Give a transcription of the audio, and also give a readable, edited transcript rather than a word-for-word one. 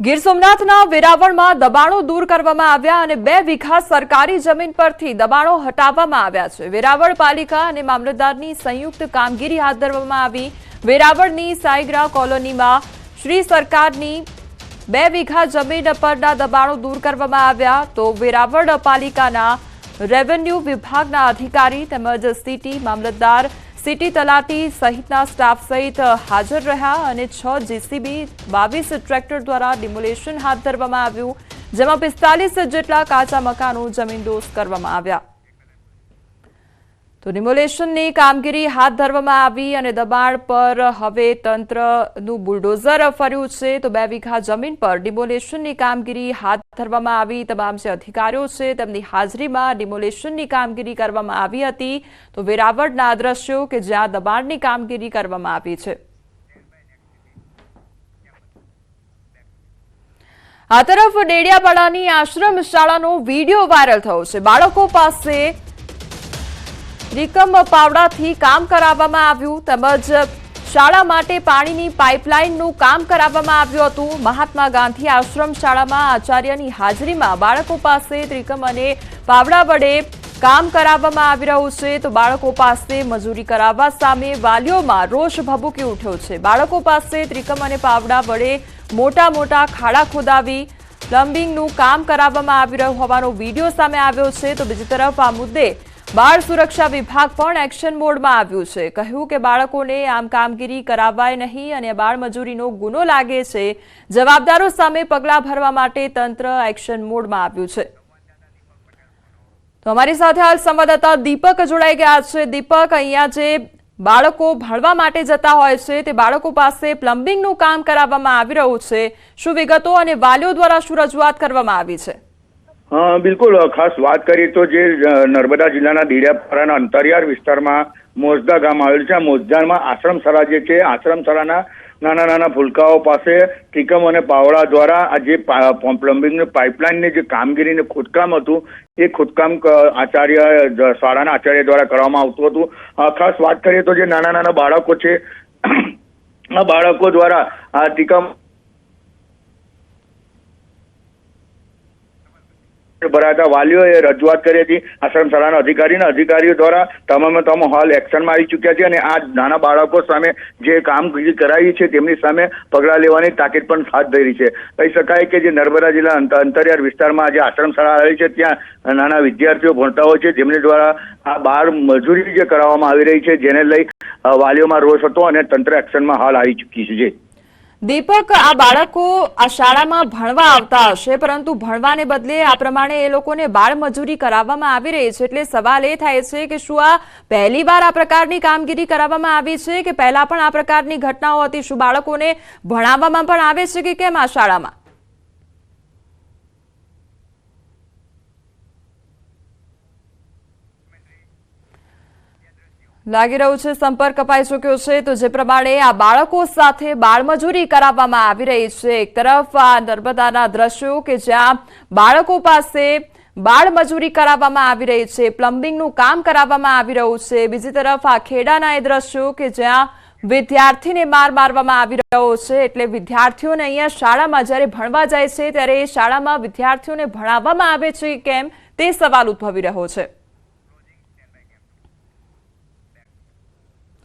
ગીર સોમનાથના વેરાવળમાં દબાણો દૂર કરવામાં આવ્યા અને 2 વીઘા સરકારી જમીન પરથી દબાણો હટાવવામાં આવ્યા છે। વેરાવળ પાલિકા અને મામલતદારની સંયુક્ત કામગીરી હાથ ધરવામાં આવી। વેરાવળની સાઈગ્રા કોલોનીમાં શ્રી સરકારની 2 વીઘા જમીન પરના દબાણો દૂર કરવામાં આવ્યા। તો વેરાવળ પાલિકાના રેવન્યુ વિભાગના અધિકારી તેમજ સિટી મામલતદાર, સિટી તલાટી સહિતના સ્ટાફ સહિત હાજર રહ્યા અને 6 જેસીબી 22 ટ્રેક્ટર દ્વારા ડિમોલેશન હાથ ધરવામાં આવ્યું, જેમાં 45 જેટલા કાચા મકાનો જમીનદોસ્ત કરવામાં આવ્યા। તો ડિમોલેશનની કામગીરી હાથ ધરવામાં આવી અને દબાણ પર હવે તંત્રનું બુલડોઝર ફર્યું છે। તો 2 વીઘા જમીન પર ડિમોલેશનની કામગીરી હાથ ધરવામાં આવી। તમામ જે અધિકારીઓ છે તેમની હાજરીમાં ડિમોલેશનની કામગીરી કરવામાં આવી હતી। તો વેરાવળના દ્રશ્યો કે જ્યાં દબાણની કામગીરી કરવામાં આવી છે। આ તરફ ડેડિયાપાડાની આશ્રમ શાળાનો વિડીયો વાયરલ થયો છે। બાળકો પાસે ત્રિકમ પાવડાથી કામ કરાવવામાં આવ્યું તેમજ શાળા માટે પાણીની પાઇપલાઇનનું કામ કરાવવામાં આવ્યું હતું। મહાત્મા ગાંધી આશ્રમ શાળામાં આચાર્યની હાજરીમાં બાળકો પાસે ત્રિકમ અને પાવડા વડે કામ કરાવવામાં આવી રહ્યું છે। તો બાળકો પાસે મજૂરી કરાવવા સામે વાલીઓમાં રોષ ભભૂકી ઉઠ્યો છે। બાળકો પાસે ત્રિકમ અને પાવડા વડે મોટા મોટા ખાડા ખોદાવી પ્લમ્બિંગનું કામ કરાવવામાં આવી રહ્યું હોવાનો વિડીયો સામે આવ્યો છે। તો બીજી તરફ આ મુદ્દે બાળ સુરક્ષા વિભાગ પણ એક્શન મોડમાં આવ્યું છે। કહ્યું કે બાળકોને આમ કામગીરી કરાવાય નહીં અને બાળ મજૂરીનો ગુનો લાગે છે। જવાબદારો સામે પગલાં ભરવા માટે તંત્ર એક્શન મોડમાં આવ્યું છે। તો અમારી સાથે હાલ સંવાદદાતા દીપક જોડાઈ ગયા છે। દીપક, અહીંયા જે બાળકો ભણવા માટે જતા હોય છે તે બાળકો પાસે પ્લમ્બિંગનું કામ કરાવવામાં આવી રહ્યું છે, શું વિગતો અને વાલીઓ દ્વારા શું રજૂઆત કરવામાં આવી છે? બિલકુલ, ખાસ વાત કરીએ તો જે નર્મદા જિલ્લાના ડેડિયાપાડાના અંતરિયાળ વિસ્તારમાં મોજદા ગામ આવેલું છે। આ મોજદામાં આશ્રમ શાળા જે છે, આશ્રમ શાળાના નાના નાના ભૂલકાઓ પાસે ત્રિકમ અને પાવડા દ્વારા આ જે પ્લમ્બિંગની પાઇપલાઇનની જે કામગીરીનું ખોદકામ હતું એ ખોદકામ શાળાના આચાર્ય દ્વારા કરવામાં આવતું હતું। ખાસ વાત કરીએ તો જે નાના નાના બાળકો છે આ બાળકો દ્વારા આ ત્રિકમ ભરાતા વાલીઓએ રજૂઆત કરી હતી આશ્રમ શાળાના અધિકારીઓ દ્વારા તમામ હાલ એક્શનમાં આવી ચૂક્યા છે અને આ નાના બાળકો સામે જે કામગીરી કરાવી છે તેમની સામે પગલાં લેવાની તાકીદ પણ હાથ ધરી છે। કહી શકાય કે જે નર્મદા જિલ્લા અંતરિયાળ વિસ્તારમાં જે આશ્રમ શાળા આવેલી છે ત્યાં નાના વિદ્યાર્થીઓ ભણતા હોય છે, જેમની દ્વારા આ બાળ મજૂરી જે કરાવવામાં આવી રહી છે જેને લઈ વાલીઓમાં રોષ હતો અને તંત્ર એક્શનમાં હાલ આવી ચૂકી છે। દીપક, આ બાળકો આ શાળામાં ભણવા આવતા હશે, પરંતુ ભણવાને બદલે આ પ્રમાણે એ લોકોને બાળ મજૂરી કરાવવામાં આવી રહી છે, એટલે સવાલ એ થાય છે કે શું આ પહેલી વાર આ પ્રકારની કામગીરી કરાવવામાં આવી છે કે પહેલા પણ આ પ્રકારની ઘટનાઓ હતી? શું બાળકોને ભણાવવામાં પણ આવે છે કે કેમ આ શાળામાં? લાગી રહ્યું છે સંપર્ક કપાઈ ચૂક્યો છે। તો જે પ્રમાણે આ બાળકો સાથે બાળમજૂરી કરાવવામાં આવી રહી છે, એક તરફ આ નર્મદાના દ્રશ્યો કે જ્યાં બાળકો પાસે બાળમજૂરી કરાવવામાં આવી રહી છે, પ્લમ્બિંગનું કામ કરાવવામાં આવી રહ્યું છે, બીજી તરફ આ ખેડાના એ દ્રશ્યો કે જ્યાં વિદ્યાર્થીને મારવામાં આવી રહ્યો છે। એટલે વિદ્યાર્થીઓને અહીંયા શાળામાં જ્યારે ભણવા જાય છે ત્યારે શાળામાં વિદ્યાર્થીઓને ભણાવવામાં આવે છે કેમ તે સવાલ ઉદ્ભવી રહ્યો છે।